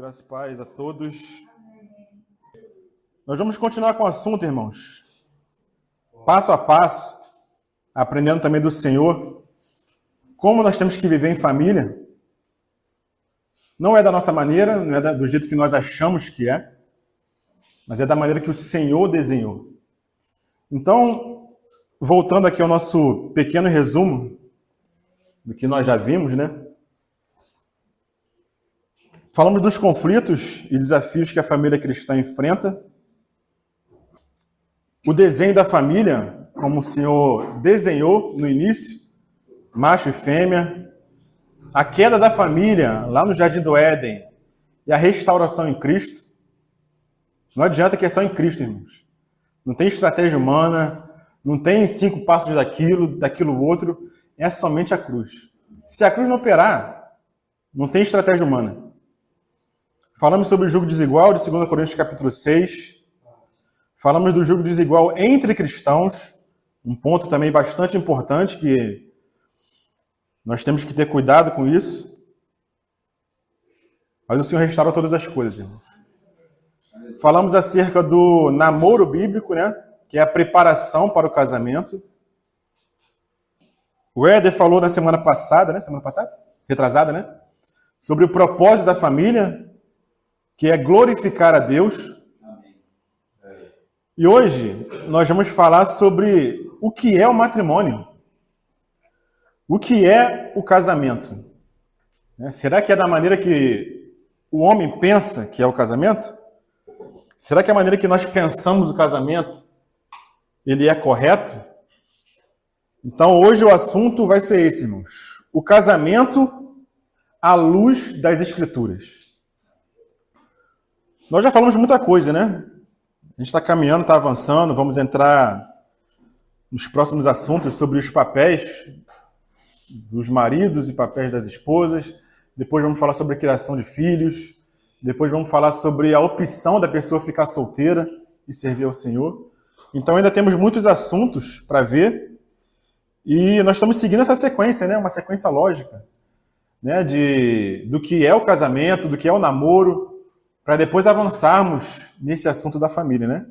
Graças e paz a todos. Nós vamos continuar com o assunto, irmãos. Passo a passo, aprendendo também do Senhor, como nós temos que viver em família. Não é da nossa maneira, não é do jeito que nós achamos que é, mas é da maneira que o Senhor desenhou. Então, voltando aqui ao nosso pequeno resumo do que nós já vimos, né? Falamos dos conflitos e desafios que a família cristã enfrenta. O desenho da família, como o Senhor desenhou no início, macho e fêmea. A queda da família lá no Jardim do Éden e a restauração em Cristo. Não adianta que é só em Cristo, irmãos. Não tem estratégia humana, não tem 5 passos daquilo outro. É somente a cruz. Se a cruz não operar, não tem estratégia humana. Falamos sobre o jugo desigual de 2 Coríntios capítulo 6. Falamos do jugo desigual entre cristãos, um ponto também bastante importante que nós temos que ter cuidado com isso. Mas o Senhor restaura todas as coisas, irmãos. Falamos acerca do namoro bíblico, né? Que é a preparação para o casamento. O Éder falou na semana passada, né? Retrasada, né? Sobre o propósito da família, que é glorificar a Deus. E hoje nós vamos falar sobre o que é o matrimônio. O que é o casamento? Será que é da maneira que o homem pensa que é o casamento? Será que a maneira que nós pensamos o casamento, ele é correto? Então hoje o assunto vai ser esse, irmãos. O casamento à luz das Escrituras. Nós já falamos muita coisa, né? A gente está caminhando, está avançando, vamos entrar nos próximos assuntos sobre os papéis dos maridos e papéis das esposas. Depois vamos falar sobre a criação de filhos. Depois vamos falar sobre a opção da pessoa ficar solteira e servir ao Senhor. Então ainda temos muitos assuntos para ver. E nós estamos seguindo essa sequência, né? Uma sequência lógica, né? Do que é o casamento, do que é o namoro, para depois avançarmos nesse assunto da família, né?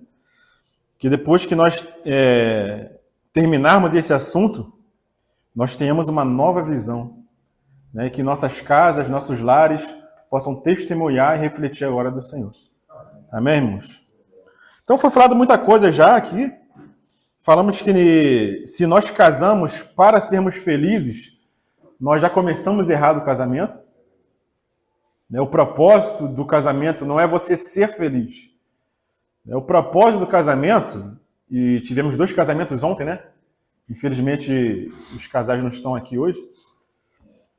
Que depois que nós terminarmos esse assunto, nós tenhamos uma nova visão, né? Que nossas casas, nossos lares possam testemunhar e refletir a glória do Senhor. Amém, irmãos? Então foi falado muita coisa já aqui. Falamos que se nós casamos para sermos felizes, nós já começamos errado o casamento. O propósito do casamento não é você ser feliz. O propósito do casamento, e tivemos 2 casamentos ontem, né? Infelizmente, os casais não estão aqui hoje.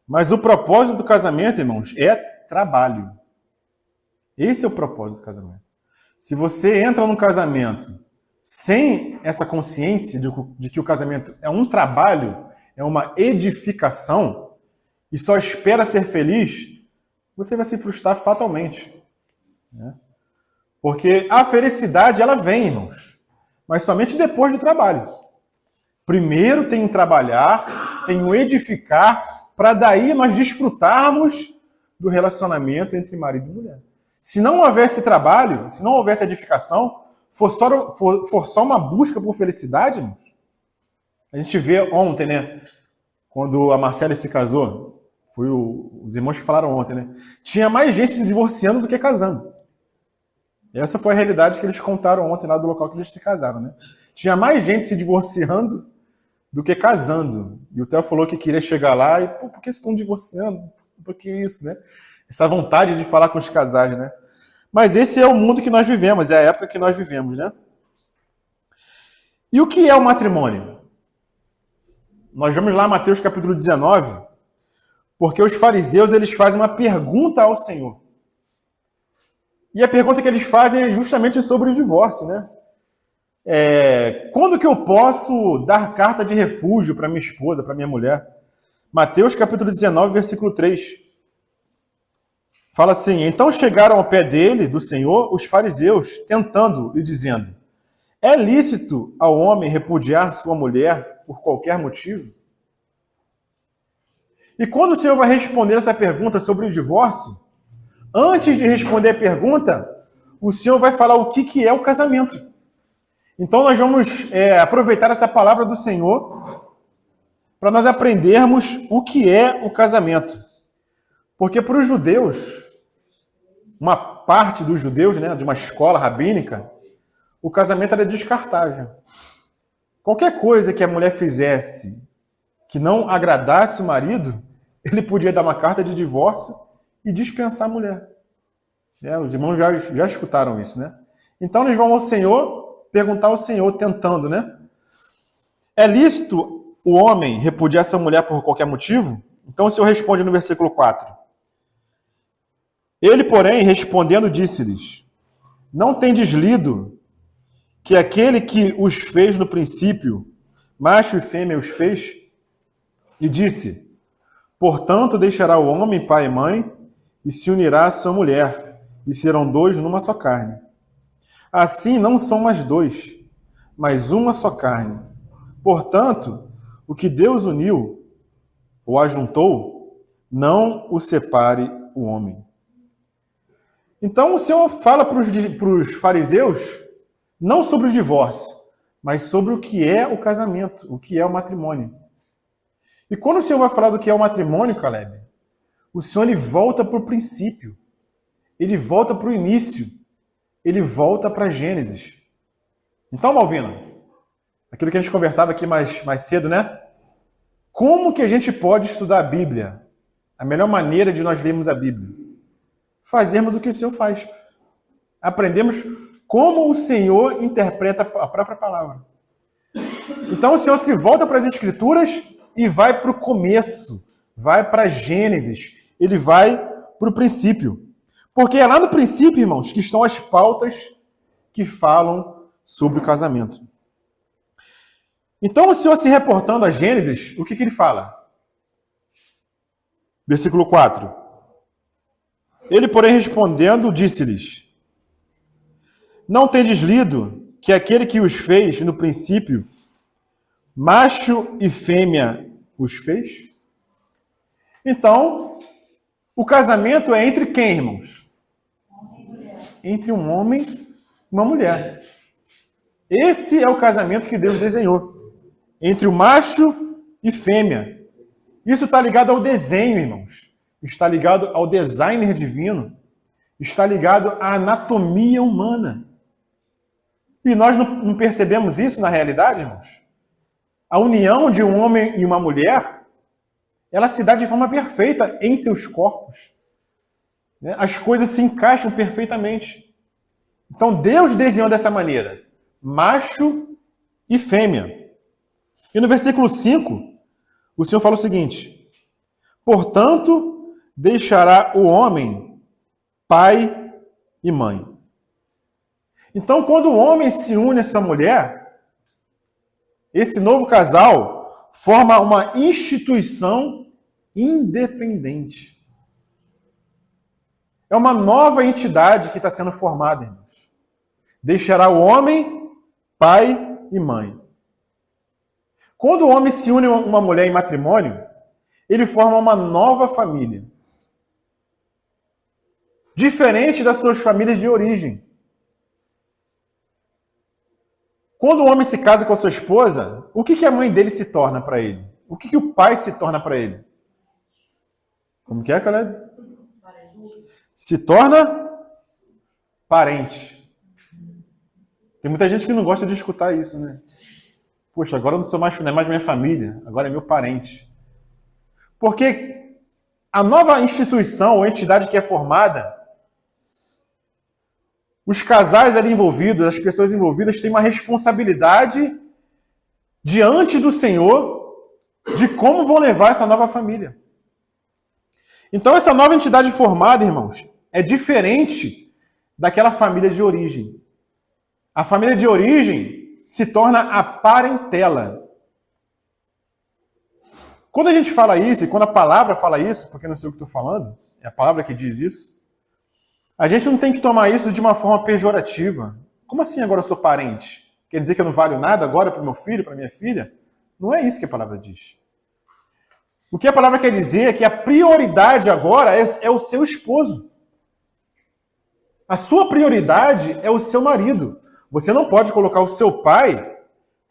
Mas o propósito do casamento, irmãos, é trabalho. Esse é o propósito do casamento. Se você entra num casamento sem essa consciência de que o casamento é um trabalho, é uma edificação, e só espera ser feliz, você vai se frustrar fatalmente. Né? Porque a felicidade, ela vem, irmãos, mas somente depois do trabalho. Primeiro tem um trabalhar, tem um edificar, para daí nós desfrutarmos do relacionamento entre marido e mulher. Se não houvesse trabalho, se não houvesse edificação, for só uma busca por felicidade, irmãos. A gente vê ontem, né? Quando a Marcela se casou, foi os irmãos que falaram ontem, né? Tinha mais gente se divorciando do que casando. Essa foi a realidade que eles contaram ontem lá do local que eles se casaram, né? Tinha mais gente se divorciando do que casando. E o Theo falou que queria chegar lá e, por que estão divorciando? Por que isso, né? Essa vontade de falar com os casais, né? Mas esse é o mundo que nós vivemos, é a época que nós vivemos, né? E o que é o matrimônio? Nós vamos lá, Mateus capítulo 19, porque os fariseus, eles fazem uma pergunta ao Senhor. E a pergunta que eles fazem é justamente sobre o divórcio, né? Quando que eu posso dar carta de refúgio para minha esposa, para minha mulher? Mateus capítulo 19, versículo 3. Fala assim: então chegaram ao pé dele, do Senhor, os fariseus, tentando e dizendo: é lícito ao homem repudiar sua mulher por qualquer motivo? E quando o Senhor vai responder essa pergunta sobre o divórcio, antes de responder a pergunta, o Senhor vai falar o que é o casamento. Então nós vamos aproveitar essa palavra do Senhor para nós aprendermos o que é o casamento. Porque para os judeus, uma parte dos judeus, né, de uma escola rabínica, o casamento era descartável. Qualquer coisa que a mulher fizesse que não agradasse o marido, ele podia dar uma carta de divórcio e dispensar a mulher. Os irmãos já escutaram isso, né? Então eles vão ao Senhor, perguntar ao Senhor, tentando, né? É lícito o homem repudiar sua mulher por qualquer motivo? Então o Senhor responde no versículo 4. Ele, porém, respondendo, disse-lhes: não tendes lido que aquele que os fez no princípio, macho e fêmea os fez? E disse: portanto, deixará o homem pai e mãe, e se unirá à sua mulher, e serão dois numa só carne. Assim não são mais dois, mas uma só carne. Portanto, o que Deus uniu, ou ajuntou, não o separe o homem. Então o Senhor fala para os fariseus, não sobre o divórcio, mas sobre o que é o casamento, o que é o matrimônio. E quando o Senhor vai falar do que é o matrimônio, Caleb, o Senhor ele volta para o princípio, ele volta para o início, ele volta para Gênesis. Então, Malvino, aquilo que a gente conversava aqui mais cedo, né? Como que a gente pode estudar a Bíblia? A melhor maneira de nós lermos a Bíblia? Fazermos o que o Senhor faz. Aprendemos como o Senhor interpreta a própria palavra. Então o Senhor se volta para as Escrituras e vai para o começo, vai para Gênesis, ele vai para o princípio. Porque é lá no princípio, irmãos, que estão as pautas que falam sobre o casamento. Então o Senhor se reportando a Gênesis, o que ele fala? Versículo 4. Ele, porém, respondendo, disse-lhes: não tendes lido que aquele que os fez no princípio, macho e fêmea os fez? Então, o casamento é entre quem, irmãos? Entre um homem e uma mulher. Esse é o casamento que Deus desenhou. Entre o macho e fêmea. Isso está ligado ao desenho, irmãos. Está ligado ao designer divino. Está ligado à anatomia humana. E nós não percebemos isso na realidade, irmãos? A união de um homem e uma mulher, ela se dá de forma perfeita em seus corpos. As coisas se encaixam perfeitamente. Então Deus desenhou dessa maneira, macho e fêmea. E no versículo 5, o Senhor fala o seguinte: portanto, deixará o homem pai e mãe. Então, quando o homem se une a essa mulher, esse novo casal forma uma instituição independente. É uma nova entidade que está sendo formada, irmãos. Deixará o homem pai e mãe. Quando o homem se une a uma mulher em matrimônio, ele forma uma nova família. Diferente das suas famílias de origem. Quando o homem se casa com a sua esposa, o que a mãe dele se torna para ele? O que o pai se torna para ele? Como que é, Caleb? Se torna parente. Tem muita gente que não gosta de escutar isso, né? Poxa, agora eu não é mais minha família, agora é meu parente. Porque a nova instituição ou entidade que é formada, os casais ali envolvidos, as pessoas envolvidas têm uma responsabilidade diante do Senhor de como vão levar essa nova família. Então essa nova entidade formada, irmãos, é diferente daquela família de origem. A família de origem se torna a parentela. Quando a gente fala isso, e quando a palavra fala isso, porque eu não sei o que estou falando, é a palavra que diz isso, a gente não tem que tomar isso de uma forma pejorativa. Como assim agora eu sou parente? Quer dizer que eu não valho nada agora para o meu filho, para minha filha? Não é isso que a palavra diz. O que a palavra quer dizer é que a prioridade agora é o seu esposo. A sua prioridade é o seu marido. Você não pode colocar o seu pai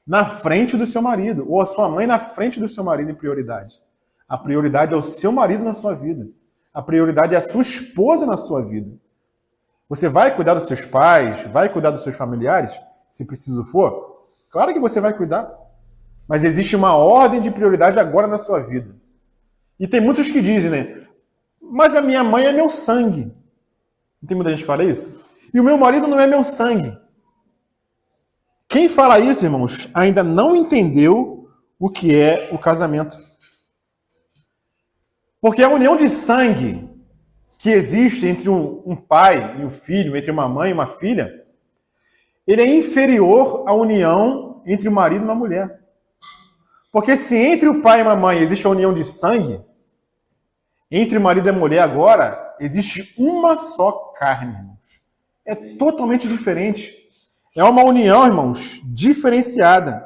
na frente do seu marido, ou a sua mãe na frente do seu marido em prioridade. A prioridade é o seu marido na sua vida. A prioridade é a sua esposa na sua vida. Você vai cuidar dos seus pais, vai cuidar dos seus familiares, se preciso for? Claro que você vai cuidar. Mas existe uma ordem de prioridade agora na sua vida. E tem muitos que dizem, né? Mas a minha mãe é meu sangue. Não tem muita gente que fala isso? E o meu marido não é meu sangue. Quem fala isso, irmãos, ainda não entendeu o que é o casamento. Porque a união de sangue que existe entre um pai e um filho, entre uma mãe e uma filha, ele é inferior à união entre o marido e uma mulher. Porque se entre o pai e a mãe existe a união de sangue, entre o marido e a mulher agora existe uma só carne, irmãos. É totalmente diferente. É uma união, irmãos, diferenciada.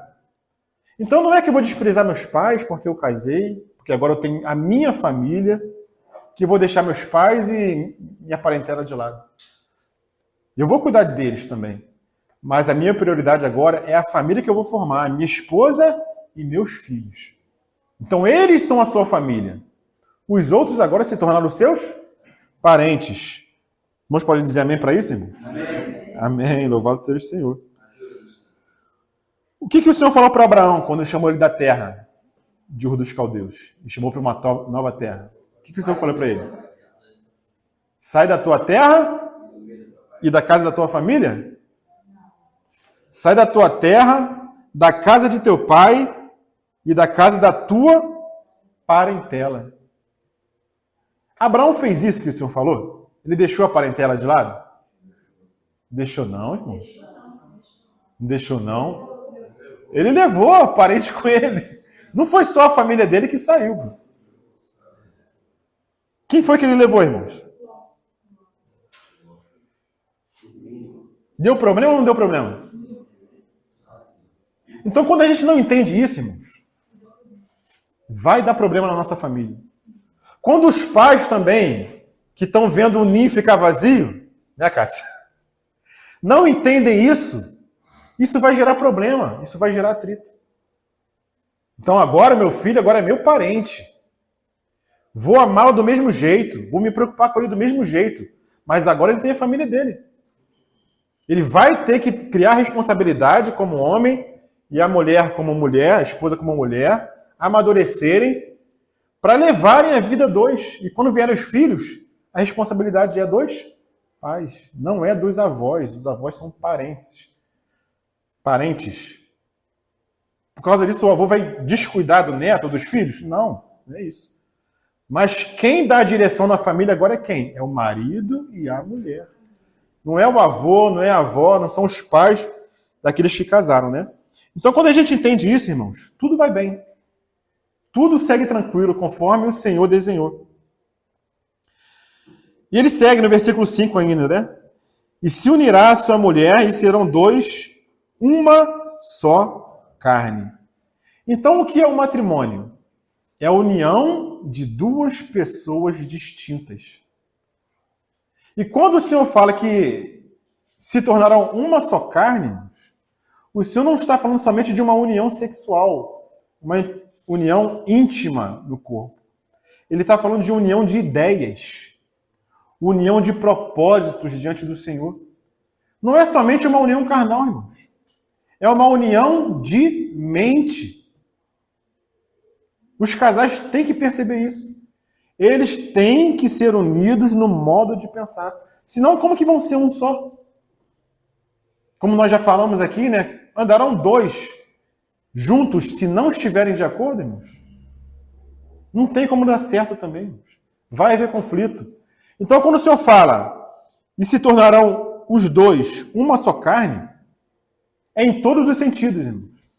Então não é que eu vou desprezar meus pais porque eu casei, porque agora eu tenho a minha família, que eu vou deixar meus pais e minha parentela de lado. Eu vou cuidar deles também. Mas a minha prioridade agora é a família que eu vou formar, minha esposa e meus filhos. Então eles são a sua família. Os outros agora se tornaram seus parentes. Irmãos, podem dizer amém para isso, irmãos? Amém. Amém. Louvado seja o Senhor. O que o Senhor falou para Abraão quando ele chamou ele da terra de Ur dos Caldeus? E chamou para uma nova terra. O que o Senhor falou para ele? Sai da tua terra e da casa da tua família? Sai da tua terra, da casa de teu pai e da casa da tua parentela. Abraão fez isso que o Senhor falou? Ele deixou a parentela de lado? Deixou não, irmãos. Não deixou não. Ele levou a parente com ele. Não foi só a família dele que saiu. Quem foi que ele levou, irmãos? Deu problema ou não deu problema? Então, quando a gente não entende isso, irmãos, vai dar problema na nossa família. Quando os pais também, que estão vendo o ninho ficar vazio, né, Kátia? Não entendem isso, isso vai gerar problema, isso vai gerar atrito. Então agora meu filho agora é meu parente. Vou amá-lo do mesmo jeito, vou me preocupar com ele do mesmo jeito, mas agora ele tem a família dele. Ele vai ter que criar responsabilidade como homem e a mulher como mulher, a esposa como mulher, amadurecerem para levarem a vida dois. E quando vierem os filhos, a responsabilidade é dos pais, não é dos avós. Os avós são parentes. Parentes. Por causa disso, o avô vai descuidar do neto ou dos filhos? Não, não é isso. Mas quem dá a direção na família agora é quem? É o marido e a mulher. Não é o avô, não é a avó, não são os pais daqueles que casaram, né? Então, quando a gente entende isso, irmãos, tudo vai bem. Tudo segue tranquilo, conforme o Senhor desenhou. E ele segue no versículo 5 ainda, né? E se unirá a sua mulher e serão dois, uma só carne. Então, o que é o matrimônio? É a união de duas pessoas distintas. E quando o Senhor fala que se tornarão uma só carne, o Senhor não está falando somente de uma união sexual, uma união íntima do corpo. Ele está falando de união de ideias, união de propósitos diante do Senhor. Não é somente uma união carnal, irmãos. É uma união de mente. Os casais têm que perceber isso. Eles têm que ser unidos no modo de pensar. Senão, como que vão ser um só? Como nós já falamos aqui, né? Andarão dois juntos se não estiverem de acordo, irmãos. Não tem como dar certo também, irmãos. Vai haver conflito. Então, quando o Senhor fala e se tornarão os dois uma só carne, é em todos os sentidos, irmãos.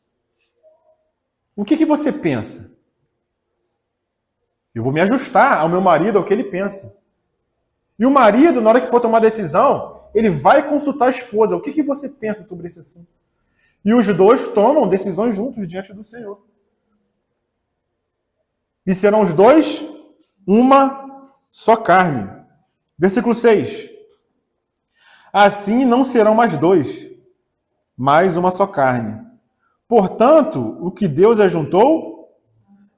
O que você pensa? Eu vou me ajustar ao meu marido, ao que ele pensa. E o marido, na hora que for tomar decisão, ele vai consultar a esposa. O que você pensa sobre esse assunto? E os dois tomam decisões juntos diante do Senhor. E serão os dois uma só carne. Versículo 6. Assim não serão mais dois, mas uma só carne. Portanto, o que Deus ajuntou,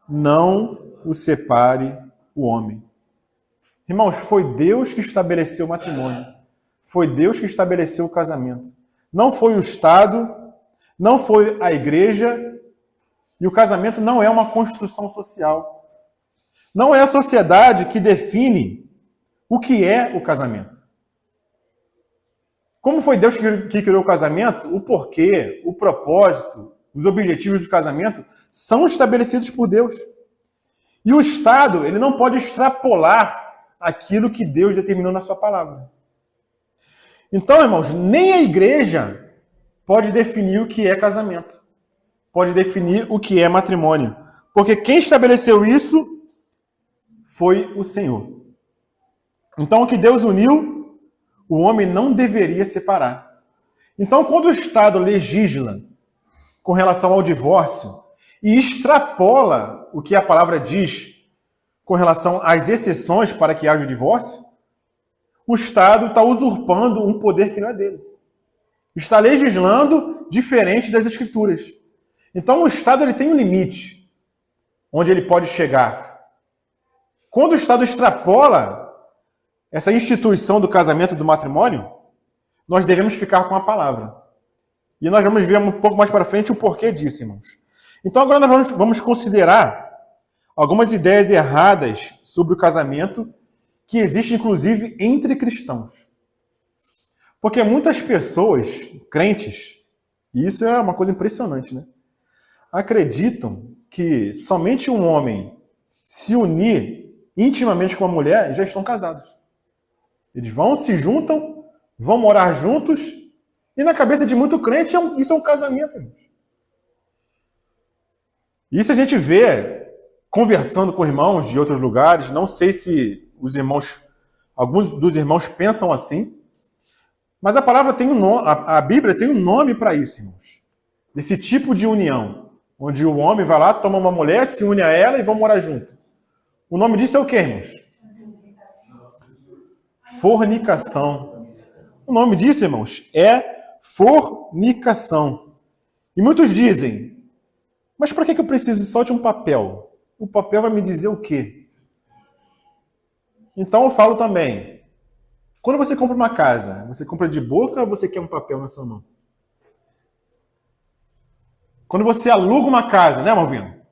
não o separe o homem. Irmãos, foi Deus que estabeleceu o matrimônio. Foi Deus que estabeleceu o casamento. Não foi o Estado, não foi a igreja, e o casamento não é uma construção social. Não é a sociedade que define o que é o casamento. Como foi Deus que criou o casamento, o porquê, o propósito, os objetivos do casamento são estabelecidos por Deus. E o Estado, ele não pode extrapolar aquilo que Deus determinou na sua palavra. Então, irmãos, nem a igreja pode definir o que é casamento. Pode definir o que é matrimônio. Porque quem estabeleceu isso foi o Senhor. Então, o que Deus uniu, o homem não deveria separar. Então, quando o Estado legisla com relação ao divórcio e extrapola o que a palavra diz com relação às exceções para que haja o divórcio, o Estado está usurpando um poder que não é dele. Está legislando diferente das Escrituras. Então, o Estado ele tem um limite onde ele pode chegar. Quando o Estado extrapola essa instituição do casamento e do matrimônio, nós devemos ficar com a palavra. E nós vamos ver um pouco mais para frente o porquê disso, irmãos. Então agora nós vamos considerar algumas ideias erradas sobre o casamento que existem, inclusive, entre cristãos. Porque muitas pessoas, crentes, e isso é uma coisa impressionante, né? Acreditam que somente um homem se unir intimamente com uma mulher já estão casados. Eles vão, se juntam, vão morar juntos, e na cabeça de muito crente isso é um casamento, irmãos. Isso a gente vê conversando com irmãos de outros lugares. Não sei se alguns dos irmãos pensam assim, mas a palavra tem a Bíblia tem um nome para isso, irmãos. Esse tipo de união, onde o homem vai lá, toma uma mulher, se une a ela e vão morar junto. O nome disso é o quê, irmãos? Fornicação. O nome disso, irmãos, é fornicação. E muitos dizem, mas para que eu preciso só de um papel? O papel vai me dizer o quê? Então eu falo também, quando você compra uma casa, você compra de boca ou você quer um papel na sua mão? Quando você aluga uma casa, né, Malvino?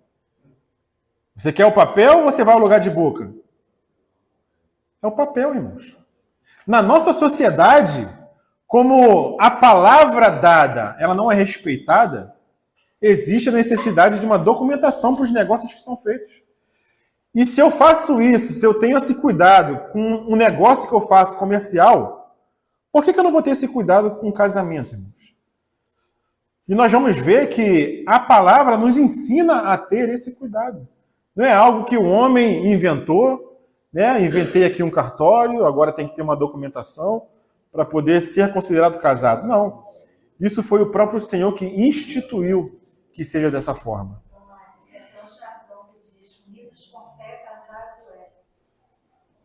Você quer o papel ou você vai alugar de boca? É o papel, irmãos. Na nossa sociedade, como a palavra dada ela não é respeitada, existe a necessidade de uma documentação para os negócios que são feitos. E se eu faço isso, se eu tenho esse cuidado com um negócio que eu faço comercial, por que eu não vou ter esse cuidado com o casamento, irmãos? E nós vamos ver que a palavra nos ensina a ter esse cuidado. Não é algo que o homem inventou, né? Inventei aqui um cartório, agora tem que ter uma documentação para poder ser considerado casado. Não. Isso foi o próprio Senhor que instituiu que seja dessa forma.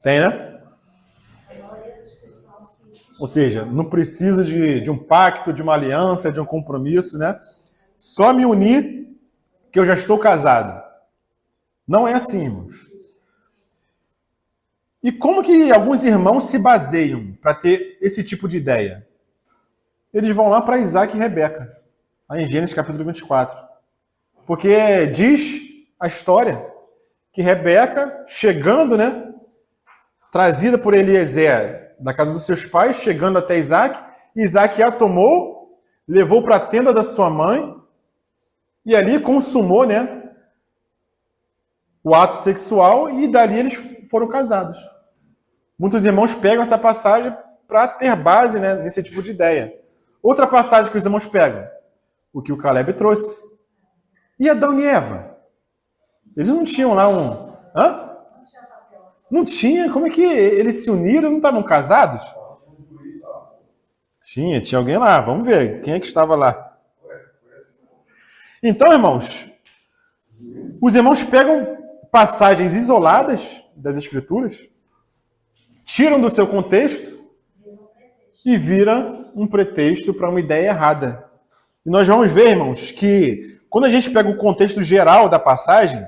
Tem, né? Ou seja, não preciso de um pacto, de uma aliança, de um compromisso, né? Só me unir que eu já estou casado. Não é assim, irmãos. E como que alguns irmãos se baseiam para ter esse tipo de ideia? Eles vão lá para Isaac e Rebeca, lá em Gênesis capítulo 24. Porque diz a história que Rebeca, chegando, né, trazida por Eliezer da casa dos seus pais, chegando até Isaac, Isaac a tomou, levou para a tenda da sua mãe e ali consumou, né, o ato sexual e dali eles foram casados. Muitos irmãos pegam essa passagem para ter base, né, nesse tipo de ideia. Outra passagem que os irmãos pegam, o que o Caleb trouxe. E Adão e Eva? Eles não tinham lá um... Hã? Não tinha? Como é que eles se uniram? Não estavam casados? Tinha alguém lá. Vamos ver quem é que estava lá. Então, irmãos, os irmãos pegam passagens isoladas das Escrituras, tiram do seu contexto e vira um pretexto para uma ideia errada. E nós vamos ver, irmãos, que quando a gente pega o contexto geral da passagem,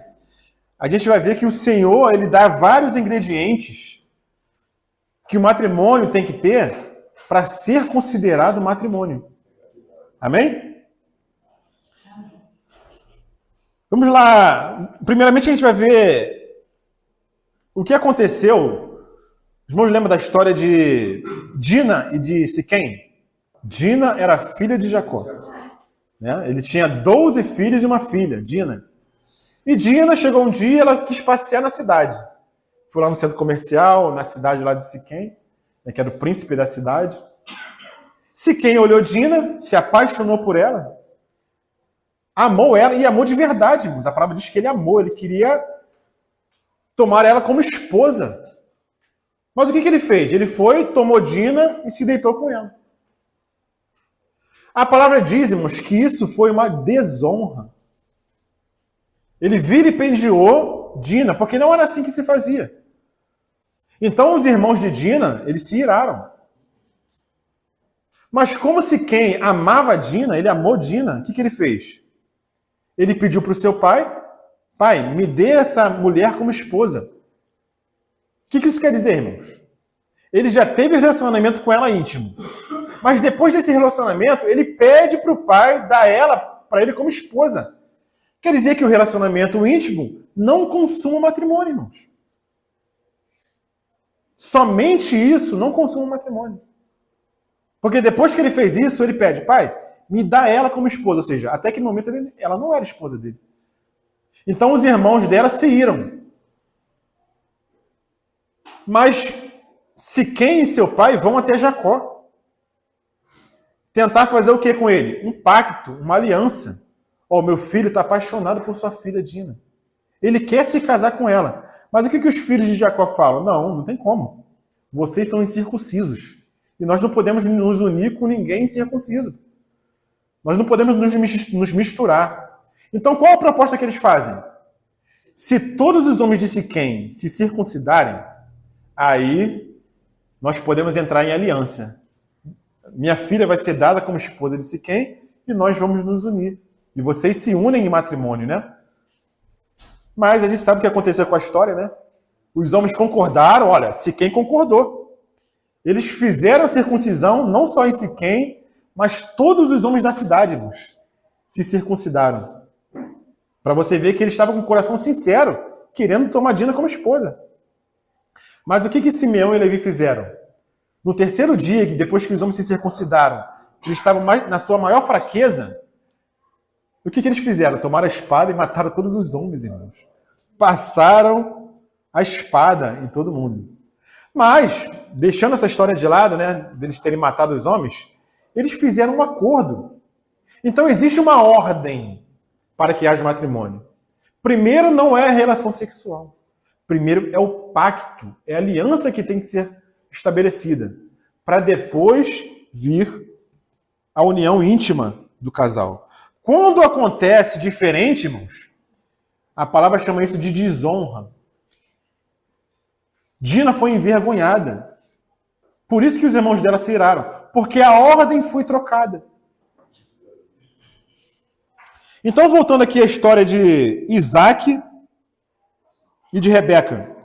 a gente vai ver que o Senhor, ele dá vários ingredientes que o matrimônio tem que ter para ser considerado matrimônio. Amém? Vamos lá. Primeiramente a gente vai ver o que aconteceu. Os irmãos lembram da história de Dina e de Siquém? Dina era filha de Jacó. Né? Ele tinha 12 filhos e uma filha, Dina. E Dina chegou um dia, ela quis passear na cidade. Foi lá no centro comercial, na cidade lá de Siquém, né, que era o príncipe da cidade. Siquém olhou Dina, se apaixonou por ela, amou ela, e amou de verdade, irmãos. A palavra diz que ele amou, ele queria tomar ela como esposa. Mas o que ele fez? Ele foi, tomou Dina e se deitou com ela. A palavra diz, irmãos, que isso foi uma desonra. Ele vilipendiou Dina, porque não era assim que se fazia. Então os irmãos de Dina, eles se iraram. Mas como Siquém amava Dina, ele amou Dina, o que ele fez? Ele pediu para o seu pai, pai, me dê essa mulher como esposa. O que isso quer dizer, irmãos? Ele já teve relacionamento com ela íntimo. Mas depois desse relacionamento, ele pede para o pai dar ela para ele como esposa. Quer dizer que o relacionamento íntimo não consuma o matrimônio, irmãos. Somente isso não consuma o matrimônio. Porque depois que ele fez isso, ele pede, pai, me dá ela como esposa. Ou seja, até aquele momento ela não era esposa dele. Então os irmãos dela se iram. Mas Siquém e seu pai vão até Jacó. Tentar fazer o que com ele? Um pacto, uma aliança. Ó, meu filho está apaixonado por sua filha Dina. Ele quer se casar com ela. Mas o que os filhos de Jacó falam? Não tem como. Vocês são incircuncisos. E nós não podemos nos unir com ninguém incircunciso. Nós não podemos nos misturar. Então, qual a proposta que eles fazem? Se todos os homens de Siquém se circuncidarem, aí nós podemos entrar em aliança. Minha filha vai ser dada como esposa de Siquém e nós vamos nos unir. E vocês se unem em matrimônio, né? Mas a gente sabe o que aconteceu com a história, né? Os homens concordaram, olha, Siquém concordou. Eles fizeram a circuncisão, não só em Siquém, mas todos os homens da cidade, irmãos, se circuncidaram. Para você ver que eles estavam com o coração sincero, querendo tomar Dina como esposa. Mas o que Simeão e Levi fizeram? No terceiro dia, depois que os homens se circuncidaram, eles estavam na sua maior fraqueza, o que eles fizeram? Tomaram a espada e mataram todos os homens, irmãos. Passaram a espada em todo mundo. Mas, deixando essa história de lado, né, deles terem matado os homens, eles fizeram um acordo. Então existe uma ordem para que haja matrimônio. Primeiro não é a relação sexual. Primeiro é o pacto, é a aliança que tem que ser estabelecida, para depois vir a união íntima do casal. Quando acontece diferente, irmãos, a palavra chama isso de desonra. Dina foi envergonhada. Por isso que os irmãos dela se iraram, porque a ordem foi trocada. Então, voltando aqui à história de Isaac e de Rebeca.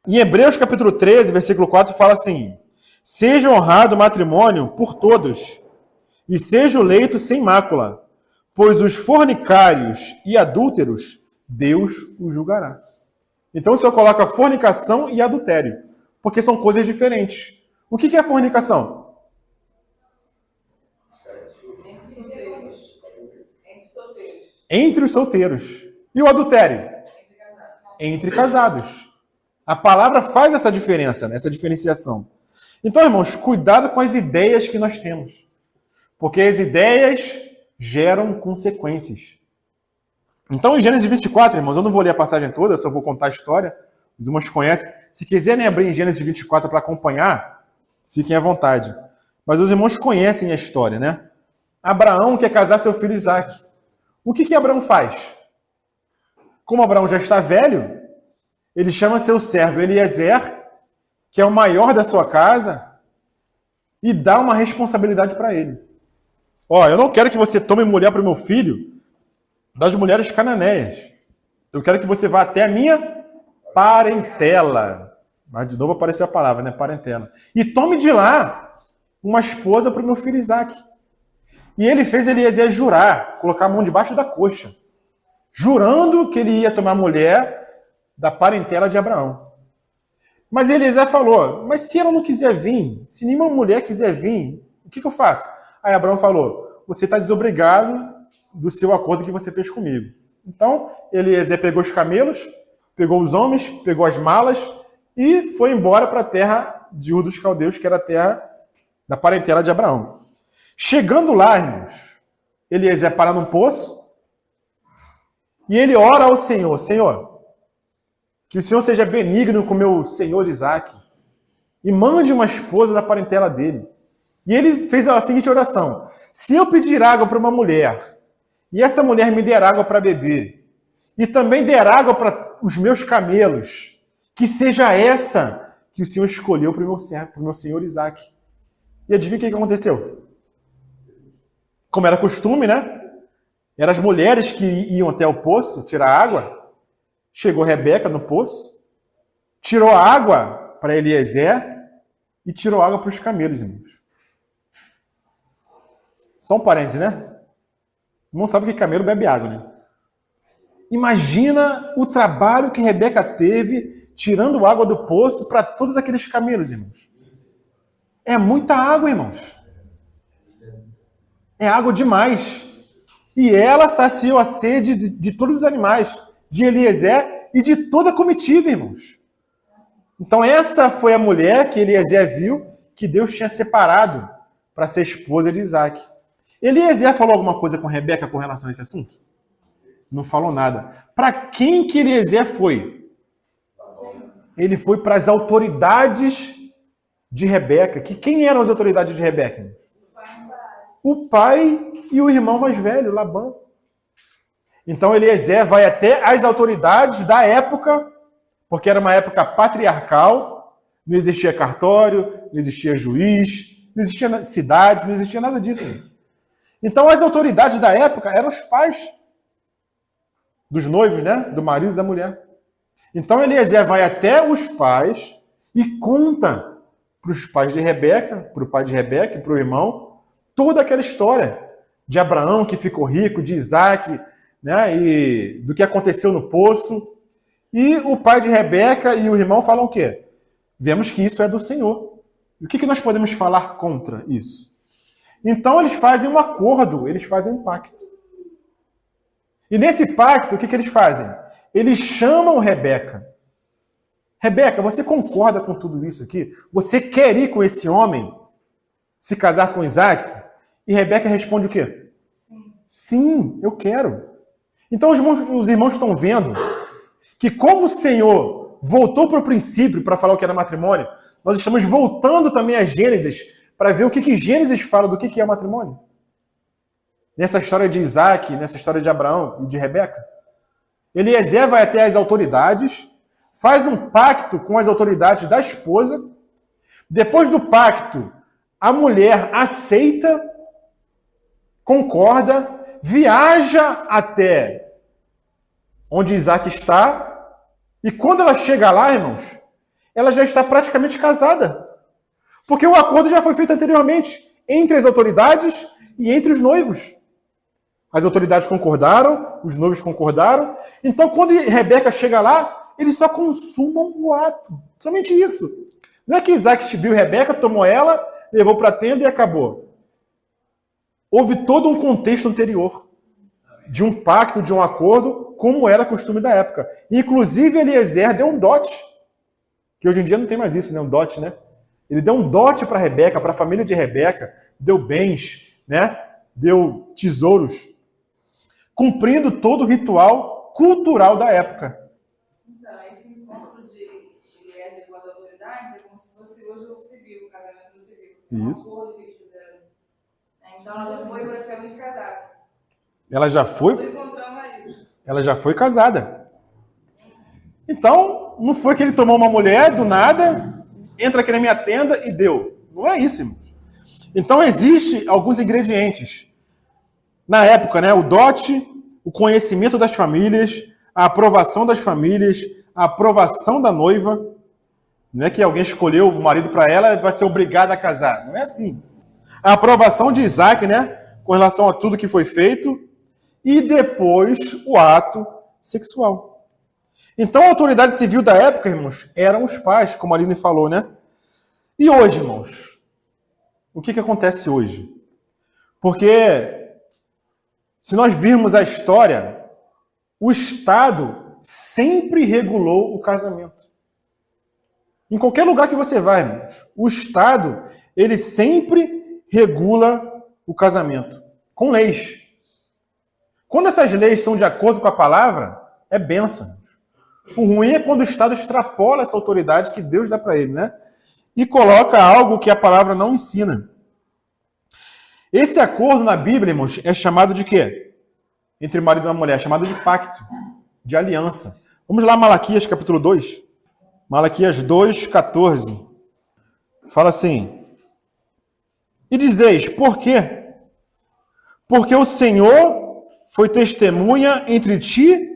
Em Hebreus capítulo 13, versículo 4, fala assim: seja honrado o matrimônio por todos, e seja o leito sem mácula, pois os fornicários e adúlteros, Deus os julgará. Então o Senhor coloca fornicação e adultério, porque são coisas diferentes. O que é fornicação? Entre os solteiros. E o adultério? Entre casados. A palavra faz essa diferença, essa diferenciação. Então, irmãos, cuidado com as ideias que nós temos. Porque as ideias geram consequências. Então, em Gênesis 24, irmãos, eu não vou ler a passagem toda, eu só vou contar a história. Os irmãos conhecem. Se quiserem abrir em Gênesis 24 para acompanhar, fiquem à vontade. Mas os irmãos conhecem a história, né? Abraão quer casar seu filho Isaac. O que Abraão faz? Como Abraão já está velho, ele chama seu servo Eliezer, que é o maior da sua casa, e dá uma responsabilidade para ele. Ó, eu não quero que você tome mulher para o meu filho das mulheres cananeias. Eu quero que você vá até a minha parentela. Mas de novo apareceu a palavra, né? Parentela. E tome de lá uma esposa para o meu filho Isaac. E ele fez Eliezer jurar, colocar a mão debaixo da coxa, jurando que ele ia tomar mulher da parentela de Abraão. Mas Eliezer falou, mas se ela não quiser vir, se nenhuma mulher quiser vir, o que eu faço? Aí Abraão falou, você está desobrigado do seu acordo que você fez comigo. Então, Eliezer pegou os camelos, pegou os homens, pegou as malas e foi embora para a terra de Ur dos Caldeus, que era a terra da parentela de Abraão. Chegando lá, irmãos, Eliezer para num poço e ele ora ao Senhor, Senhor, que o Senhor seja benigno com meu senhor Isaac e mande uma esposa da parentela dele. E ele fez a seguinte oração, se eu pedir água para uma mulher e essa mulher me der água para beber e também der água para os meus camelos, que seja essa que o Senhor escolheu para o meu senhor Isaac. E adivinha o que aconteceu? Como era costume, né? Eram as mulheres que iam até o poço tirar água. Chegou Rebeca no poço, tirou água para Eliezer e tirou água para os camelos, irmãos. Só um parênteses, né? Não sabe que camelo bebe água, né? Imagina o trabalho que Rebeca teve tirando água do poço para todos aqueles camelos, irmãos. É muita água, irmãos. É água demais. E ela saciou a sede de todos os animais, de Eliezer e de toda a comitiva, irmãos. Então essa foi a mulher que Eliezer viu que Deus tinha separado para ser esposa de Isaac. Eliezer falou alguma coisa com Rebeca com relação a esse assunto? Não falou nada. Para quem que Eliezer foi? Ele foi para as autoridades de Rebeca. Quem eram as autoridades de Rebeca? O pai e o irmão mais velho, Labã. Então Eliezer vai até as autoridades da época, porque era uma época patriarcal, não existia cartório, não existia juiz, não existia cidades, não existia nada disso. Então as autoridades da época eram os pais dos noivos, né? Do marido e da mulher. Então Eliezer vai até os pais e conta para os pais de Rebeca, para o pai de Rebeca e para o irmão, toda aquela história de Abraão que ficou rico, de Isaac, né? E do que aconteceu no poço. E o pai de Rebeca e o irmão falam o quê? Vemos que isso é do Senhor. E o que nós podemos falar contra isso? Então eles fazem um acordo, eles fazem um pacto. E nesse pacto, o que eles fazem? Eles chamam Rebeca. Rebeca, você concorda com tudo isso aqui? Você quer ir com esse homem? Se casar com Isaac? E Rebeca responde o quê? Sim. Sim, eu quero. Então os irmãos estão vendo que como o Senhor voltou para o princípio para falar o que era matrimônio, nós estamos voltando também a Gênesis para ver o que Gênesis fala do que é matrimônio. Nessa história de Isaac, nessa história de Abraão e de Rebeca. Eliezer vai até as autoridades, faz um pacto com as autoridades da esposa. Depois do pacto, a mulher aceita, concorda, viaja até onde Isaac está, e quando ela chega lá, irmãos, ela já está praticamente casada. Porque o acordo já foi feito anteriormente entre as autoridades e entre os noivos. As autoridades concordaram, os noivos concordaram. Então, quando Rebeca chega lá, eles só consumam o ato. Somente isso. Não é que Isaac viu Rebeca, tomou ela, levou para a tenda e acabou. Houve todo um contexto anterior de um pacto, de um acordo, como era costume da época. Inclusive, Eliezer deu um dote, que hoje em dia não tem mais isso, né? Um dote, né? Ele deu um dote para Rebeca, para a família de Rebeca, deu bens, né? Deu tesouros, cumprindo todo o ritual cultural da época. Então, esse encontro de Eliezer com as autoridades é como se fosse hoje o civil, o casamento do civil. Isso. Um acordo que eles fizeram. Então, ela já foi praticamente casada. Ela já foi? Foi encontrar o marido. Ela já foi casada. Então, não foi que ele tomou uma mulher do nada entra aqui na minha tenda e deu. Não é isso, irmãos. Então, existem alguns ingredientes. Na época, né? O dote, o conhecimento das famílias, a aprovação das famílias, a aprovação da noiva. Não é que alguém escolheu o marido para ela e vai ser obrigada a casar. Não é assim. A aprovação de Isaac, né? Com relação a tudo que foi feito. E depois o ato sexual. Então, a autoridade civil da época, irmãos, eram os pais, como a Aline falou, né? E hoje, irmãos? O que acontece hoje? Porque, se nós virmos a história, o Estado sempre regulou o casamento. Em qualquer lugar que você vai, irmãos, o Estado, ele sempre regula o casamento, com leis. Quando essas leis são de acordo com a palavra, é bênção. O ruim é quando o Estado extrapola essa autoridade que Deus dá para ele, né? E coloca algo que a palavra não ensina. Esse acordo na Bíblia, irmãos, é chamado de quê? Entre o marido e a mulher, é chamado de pacto, de aliança. Vamos lá, Malaquias, capítulo 2. Malaquias 2, 14. Fala assim: e dizeis, por quê? Porque o Senhor foi testemunha entre ti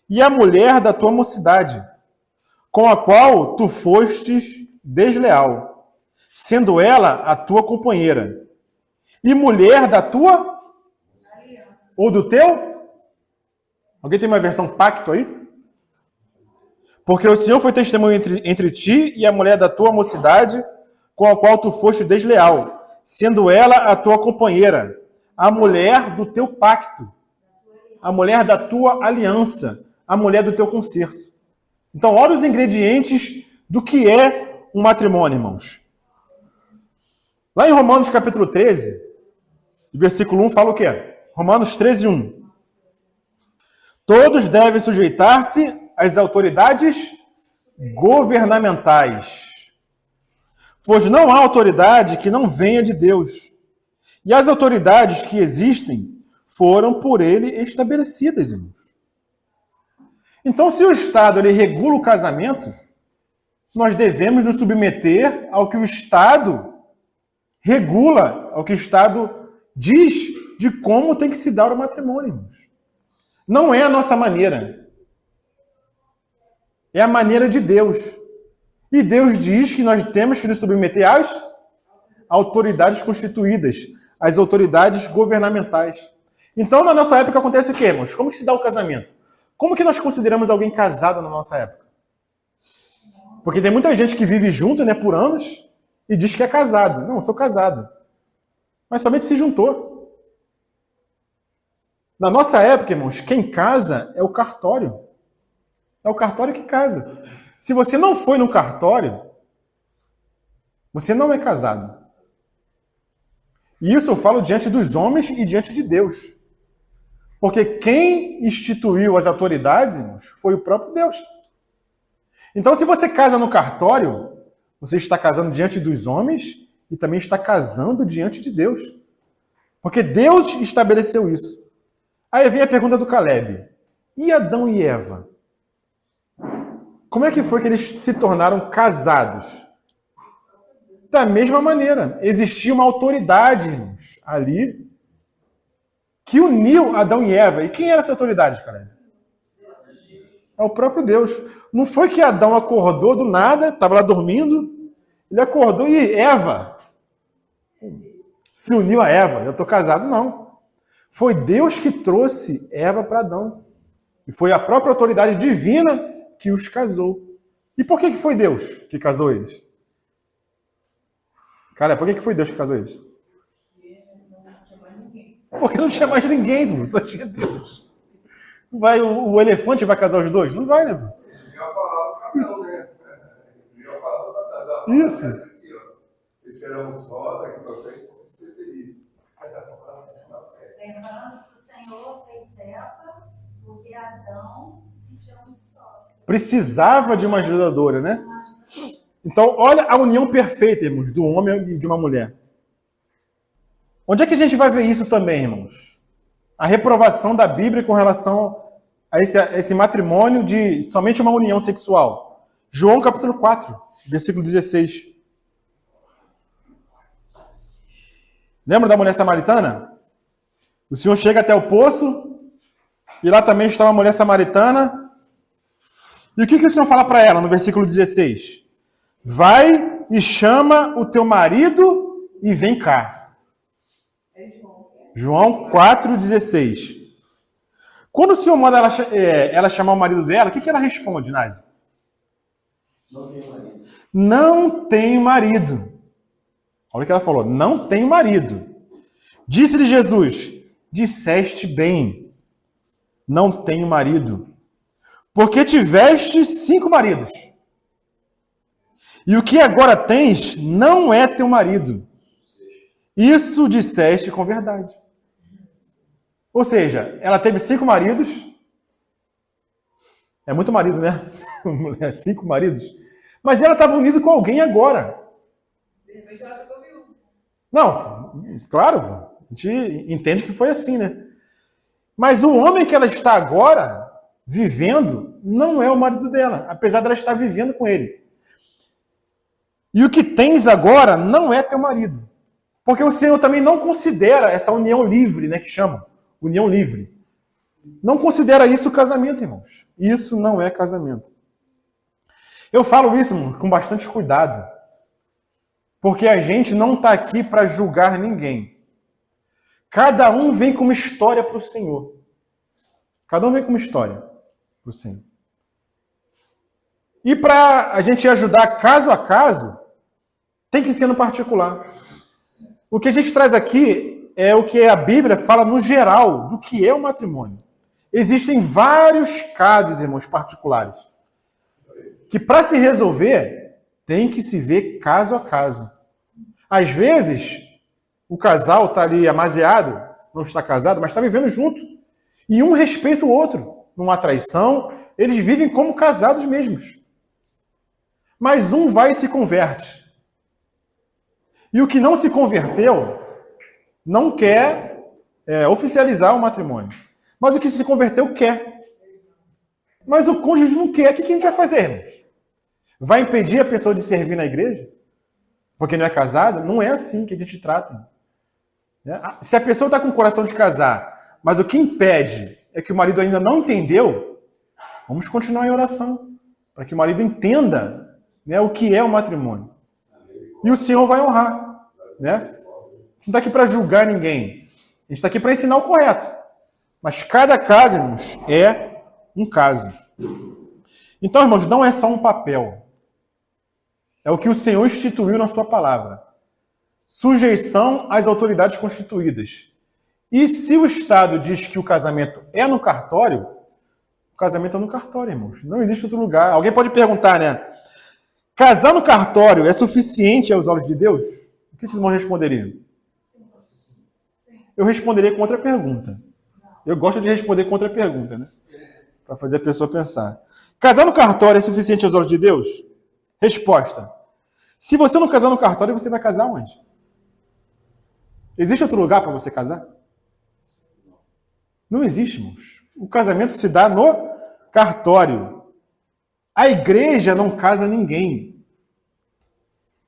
e a mulher da tua mocidade, com a qual tu fostes desleal, sendo ela a tua companheira, e mulher da tua aliança. Ou do teu? Alguém tem uma versão pacto aí? Porque o Senhor foi testemunha entre ti e a mulher da tua mocidade, com a qual tu foste desleal, sendo ela a tua companheira, a mulher do teu pacto, a mulher da tua aliança, a mulher do teu concerto. Então, olha os ingredientes do que é um matrimônio, irmãos. Lá em Romanos capítulo 13, versículo 1, fala o quê? Romanos 13, 1. Todos devem sujeitar-se às autoridades governamentais, pois não há autoridade que não venha de Deus. E as autoridades que existem foram por ele estabelecidas, irmãos. Então, se o Estado ele regula o casamento, nós devemos nos submeter ao que o Estado regula, ao que o Estado diz de como tem que se dar o matrimônio, irmãos. Não é a nossa maneira. É a maneira de Deus. E Deus diz que nós temos que nos submeter às autoridades constituídas, às autoridades governamentais. Então, na nossa época acontece o quê, irmãos? Como que se dá o casamento? Como que nós consideramos alguém casado na nossa época? Porque tem muita gente que vive junto, né, por anos e diz que é casado. Não, eu sou casado. Mas somente se juntou. Na nossa época, irmãos, quem casa é o cartório. É o cartório que casa. Se você não foi no cartório, você não é casado. E isso eu falo diante dos homens e diante de Deus. Porque quem instituiu as autoridades, irmãos, foi o próprio Deus. Então, se você casa no cartório, você está casando diante dos homens e também está casando diante de Deus. Porque Deus estabeleceu isso. Aí vem a pergunta do Caleb. E Adão e Eva? Como é que foi que eles se tornaram casados? Da mesma maneira, existia uma autoridade, irmãos, ali que uniu Adão e Eva. E quem era essa autoridade, Caleb? É o próprio Deus. Não foi que Adão acordou do nada, estava lá dormindo, ele acordou e Eva se uniu a Eva. Eu estou casado, não. Foi Deus que trouxe Eva para Adão. E foi a própria autoridade divina que os casou. E por que foi Deus que casou eles? Cara, por que foi Deus que casou eles? Porque não tinha mais ninguém, só tinha Deus. Vai, o elefante vai casar os dois? Não vai, né? Isso. Vocês serão só, daqui para frente, pode ser feliz. Lembrando que o Senhor fez Eva porque Adão se sentia muito só. Precisava de uma ajudadora, né? Então, olha a união perfeita, irmãos, do homem e de uma mulher. Onde é que a gente vai ver isso também, irmãos? A reprovação da Bíblia com relação a esse matrimônio de somente uma união sexual. João capítulo 4. versículo 16. Lembra da mulher samaritana? O Senhor chega até o poço, e lá também está uma mulher samaritana. E o que o Senhor fala para ela no versículo 16? Vai e chama o teu marido e vem cá. João 4,16. Quando o Senhor manda ela chamar o marido dela, o que ela responde, Nazi? Não tenho marido. Não tenho marido. Olha o que ela falou. Não tenho marido. Disse-lhe Jesus, disseste bem. Não tenho marido. Porque tiveste 5 maridos. E o que agora tens não é teu marido. Isso disseste com verdade. Ou seja, ela teve 5 maridos. É muito marido, né? 5 maridos. Mas ela estava unida com alguém agora. De repente ela pegou viúva. Não, claro, a gente entende que foi assim, né? Mas o homem que ela está agora vivendo não é o marido dela, apesar dela estar vivendo com ele. E o que tens agora não é teu marido. Porque o Senhor também não considera essa união livre, né, que chamam. União livre. Não considera isso casamento, irmãos. Isso não é casamento. Eu falo isso, irmão, com bastante cuidado. Porque a gente não está aqui para julgar ninguém. Cada um vem com uma história para o Senhor. Cada um vem com uma história para o Senhor. E para a gente ajudar caso a caso, tem que ser no particular. O que a gente traz aqui é o que a Bíblia fala no geral do que é o matrimônio. Existem vários casos, irmãos, particulares, que para se resolver, tem que se ver caso a caso. Às vezes, o casal está ali amaziado, não está casado, mas está vivendo junto. E um respeita o outro. Não há traição, eles vivem como casados mesmos. Mas um vai e se converte. E o que não se converteu, não quer oficializar o matrimônio. Mas o que se converteu, quer. Mas o cônjuge não quer. O que a gente vai fazer, irmãos? Vai impedir a pessoa de servir na igreja? Porque não é casada? Não é assim que a gente trata. Se a pessoa está com o coração de casar, mas o que impede é que o marido ainda não entendeu, vamos continuar em oração, para que o marido entenda, né, o que é o matrimônio. E o Senhor vai honrar. Né? A gente não está aqui para julgar ninguém. A gente está aqui para ensinar o correto. Mas cada caso, irmãos, é um caso. Então, irmãos, não é só um papel. É o que o Senhor instituiu na sua palavra. Sujeição às autoridades constituídas. E se o Estado diz que o casamento é no cartório, o casamento é no cartório, irmãos. Não existe outro lugar. Alguém pode perguntar, né? Casar no cartório é suficiente aos olhos de Deus? O que os irmãos responderiam? Eu responderia com outra pergunta. Eu gosto de responder com outra pergunta, né? Para fazer a pessoa pensar. Casar no cartório é suficiente aos olhos de Deus? Resposta. Se você não casar no cartório, você vai casar onde? Existe outro lugar para você casar? Não existe, irmãos. O casamento se dá no cartório. A igreja não casa ninguém.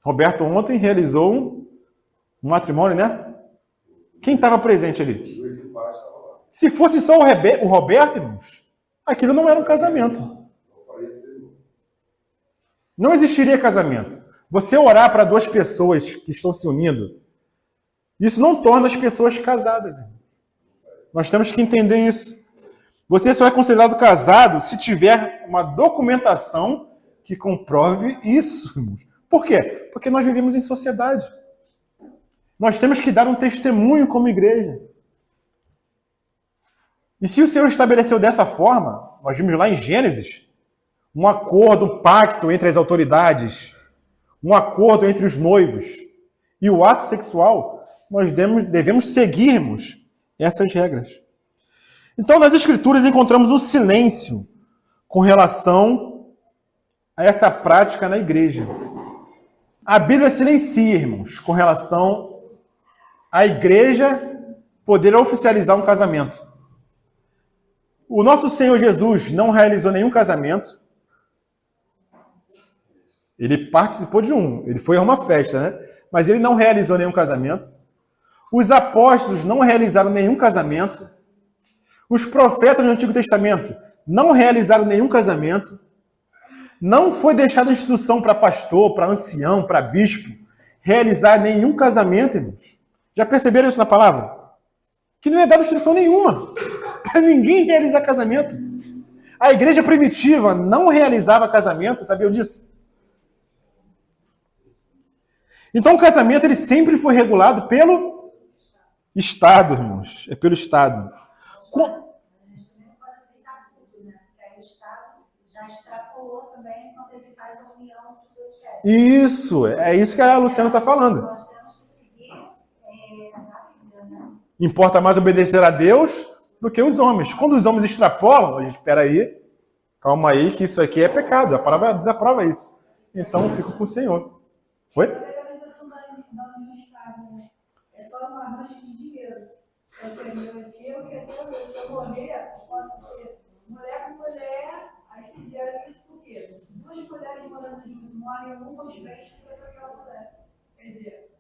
Roberto ontem realizou um matrimônio, né? Quem estava presente ali? Se fosse só o Roberto, irmãos, aquilo não era um casamento. Não existiria casamento. Você orar para 2 pessoas que estão se unindo, isso não torna as pessoas casadas, irmãos. Nós temos que entender isso. Você só é considerado casado se tiver uma documentação que comprove isso. Por quê? Porque nós vivemos em sociedade. Nós temos que dar um testemunho como igreja. E se o Senhor estabeleceu dessa forma, nós vimos lá em Gênesis, um acordo, um pacto entre as autoridades, um acordo entre os noivos e o ato sexual, nós devemos seguirmos essas regras. Então, nas Escrituras, encontramos um silêncio com relação a essa prática na igreja. A Bíblia silencia, irmãos, com relação à igreja poder oficializar um casamento. O nosso Senhor Jesus não realizou nenhum casamento. Ele participou de um, ele foi a uma festa, né? Mas ele não realizou nenhum casamento. Os apóstolos não realizaram nenhum casamento. Os profetas do Antigo Testamento não realizaram nenhum casamento. Não foi deixada instrução para pastor, para ancião, para bispo realizar nenhum casamento, irmãos. Já perceberam isso na palavra? Que não é dada instrução nenhuma para ninguém realizar casamento. A igreja primitiva não realizava casamento, sabiam disso? Então o casamento ele sempre foi regulado pelo Estado, irmãos. É pelo Estado. A gente também não pode aceitar tudo, né? Porque aí o Estado já extrapolou também quando ele faz a união dos sexos. Isso, é isso que a Luciana está falando. Nós temos que seguir na Bíblia, né? Importa mais obedecer a Deus do que os homens. Quando os homens extrapolam, a gente, espera aí, calma aí, que isso aqui é pecado. A palavra desaprova isso. Então eu fico com o Senhor. Oi? A legalização da união estável, né? É só um arranjo de dinheiro. Eu tenho meu aqui, eu quero ver. Se eu morrer, eu posso ser mulher com mulher, aí fizeram isso por quê? Se duas mulheres morando juntas morrem, uma os três fica para aquela mulher. Quer dizer,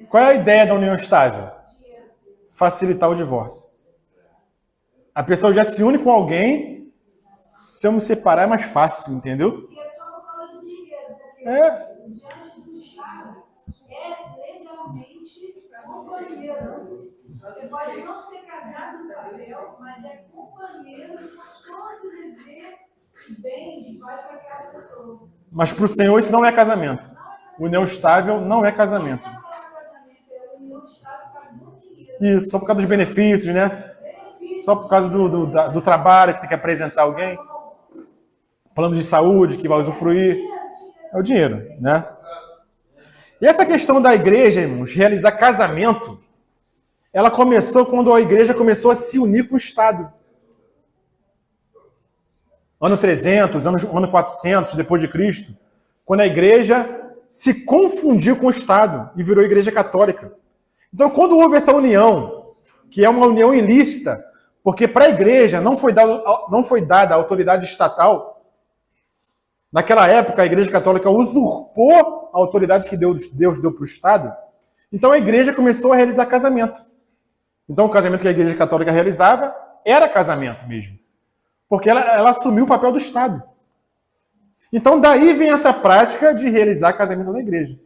Qual é a ideia da união estável? dinheiro. Facilitar o divórcio. A pessoa já se une com alguém, se eu me separar é mais fácil, entendeu? E é só por causa do dinheiro, porque É. diante do Estado é legalmente companheiro. Você pode não ser casado no papel, mas é companheiro com todo o dever de bem que vai para aquela pessoa. Mas para o Senhor isso não é casamento. União estável não é casamento. Não é para casamento, é união estável por causa do dinheiro. Isso, só por causa dos benefícios, né? Benefício. Só por causa do trabalho que tem que apresentar alguém. Plano de saúde que vai usufruir. É o dinheiro, né? E essa questão da igreja, irmãos, realizar casamento, ela começou quando a igreja começou a se unir com o Estado. Ano 300, ano 400 depois de Cristo, quando a igreja se confundiu com o Estado e virou igreja católica. Então, quando houve essa união, que é uma união ilícita, porque para a igreja não foi dada a autoridade estatal, naquela época a igreja católica usurpou a autoridade que Deus deu para o Estado, então a igreja começou a realizar casamento. Então o casamento que a igreja católica realizava era casamento mesmo, porque ela assumiu o papel do Estado. Então daí vem essa prática de realizar casamento na igreja.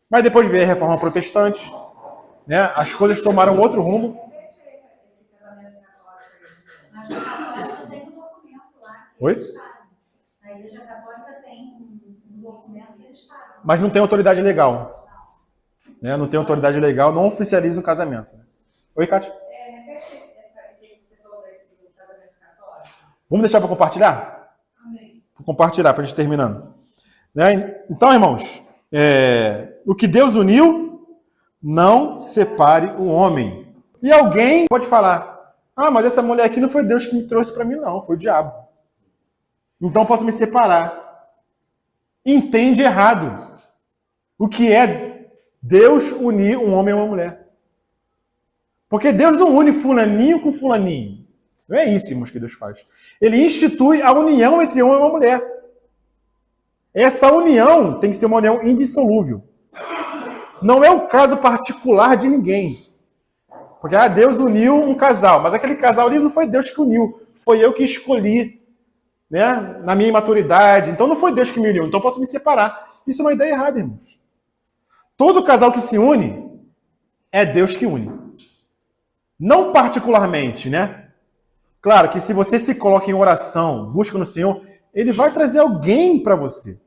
Mas depois veio a reforma protestante, né? As coisas tomaram outro rumo. Esse casamento católico. Mas na católica tem um documento lá que Oi? eles fazem. Na igreja católica tem um documento que eles fazem. Mas não tem autoridade legal. Né? Não tem autoridade legal, não oficializa o casamento. Oi, Kátia? Repete esse que você falou daí do casamento católico. Vamos deixar para compartilhar? Amém. Vou compartilhar para a gente terminando. Né? Então, irmãos, o que Deus uniu, não separe o homem. E alguém pode falar, mas essa mulher aqui não foi Deus que me trouxe para mim, não, foi o diabo. Então posso me separar. Entende errado. O que é Deus unir um homem e uma mulher? Porque Deus não une fulaninho com fulaninho. Não é isso, irmãos, que Deus faz. Ele institui a união entre homem e uma mulher. Essa união tem que ser uma união indissolúvel. Não é o caso particular de ninguém. Porque Deus uniu um casal, mas aquele casal ali não foi Deus que uniu. Foi eu que escolhi, né, na minha imaturidade. Então não foi Deus que me uniu, então eu posso me separar. Isso é uma ideia errada, irmãos. Todo casal que se une, é Deus que une. Não particularmente, né? Claro que se você se coloca em oração, busca no Senhor, Ele vai trazer alguém para você.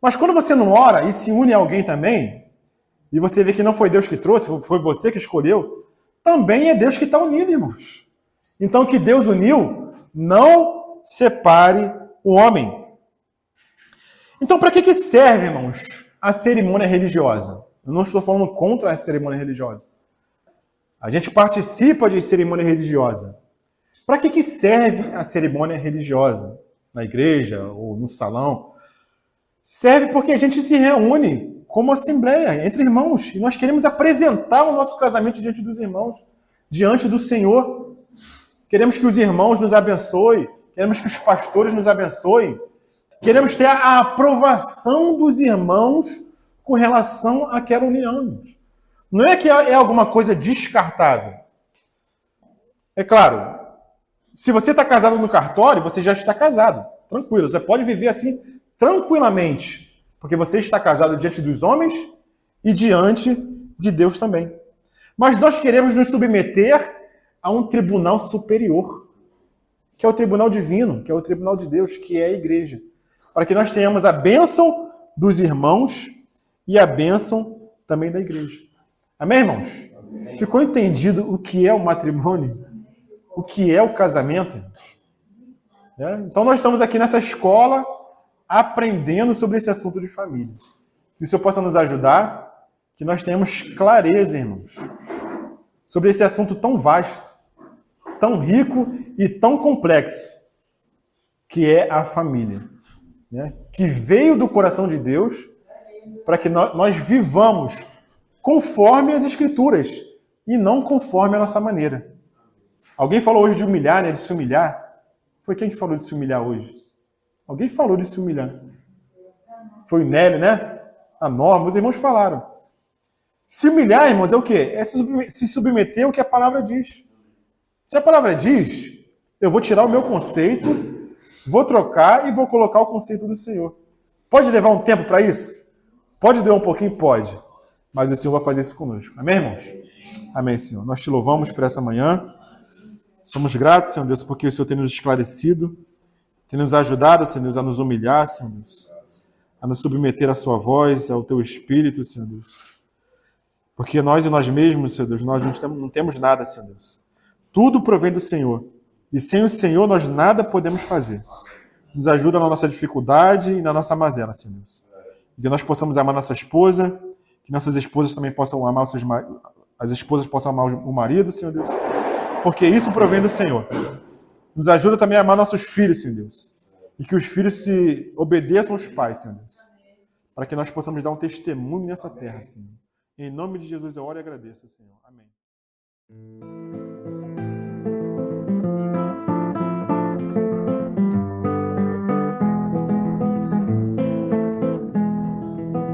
Mas quando você não ora e se une a alguém também, e você vê que não foi Deus que trouxe, foi você que escolheu, também é Deus que está unido, irmãos. Então o que Deus uniu, não separe o homem. Então para que serve, irmãos, a cerimônia religiosa? Eu não estou falando contra a cerimônia religiosa. A gente participa de cerimônia religiosa. Para que serve a cerimônia religiosa? Na igreja ou no salão? Serve porque a gente se reúne como assembleia, entre irmãos. E nós queremos apresentar o nosso casamento diante dos irmãos, diante do Senhor. Queremos que os irmãos nos abençoem. Queremos que os pastores nos abençoem. Queremos ter a aprovação dos irmãos com relação àquela união, irmãos. Não é que é alguma coisa descartável. É claro, se você está casado no cartório, você já está casado. Tranquilo, você pode viver assim tranquilamente. Porque você está casado diante dos homens e diante de Deus também. Mas nós queremos nos submeter a um tribunal superior, que é o tribunal divino, que é o tribunal de Deus, que é a igreja. Para que nós tenhamos a bênção dos irmãos e a bênção também da igreja. Amém, irmãos? Amém. Ficou entendido o que é o matrimônio? O que é o casamento? Então nós estamos aqui nessa escola aprendendo sobre esse assunto de família. Que o Senhor possa nos ajudar, que nós tenhamos clareza, irmãos, sobre esse assunto tão vasto, tão rico e tão complexo, que é a família. Que veio do coração de Deus para que nós vivamos conforme as Escrituras e não conforme a nossa maneira. Alguém falou hoje de humilhar, né? De se humilhar. Foi quem que falou de se humilhar hoje? Alguém falou de se humilhar. Foi o Nélio, né? A Norma, os irmãos falaram. Se humilhar, irmãos, é o quê? É se submeter ao que a palavra diz. Se a palavra diz, eu vou tirar o meu conceito, vou trocar e vou colocar o conceito do Senhor. Pode levar um tempo para isso? Pode doer um pouquinho? Pode. Mas o Senhor vai fazer isso conosco. Amém, irmãos? Amém, Senhor. Nós te louvamos por essa manhã. Somos gratos, Senhor Deus, porque o Senhor tem nos esclarecido, tem nos ajudado, Senhor Deus, a nos humilhar, Senhor Deus, a nos submeter à sua voz, ao teu Espírito, Senhor Deus. Porque nós e nós mesmos, Senhor Deus, nós não temos nada, Senhor Deus. Tudo provém do Senhor. E sem o Senhor nós nada podemos fazer. Nos ajuda na nossa dificuldade e na nossa mazela, Senhor Deus. E que nós possamos amar nossa esposa, que nossas esposas também possam amar as esposas possam amar o marido, Senhor Deus. Porque isso provém do Senhor. Nos ajuda também a amar nossos filhos, Senhor Deus. E que os filhos se obedeçam aos pais, Senhor Deus. Para que nós possamos dar um testemunho nessa terra, Senhor. Em nome de Jesus eu oro e agradeço, Senhor. Amém.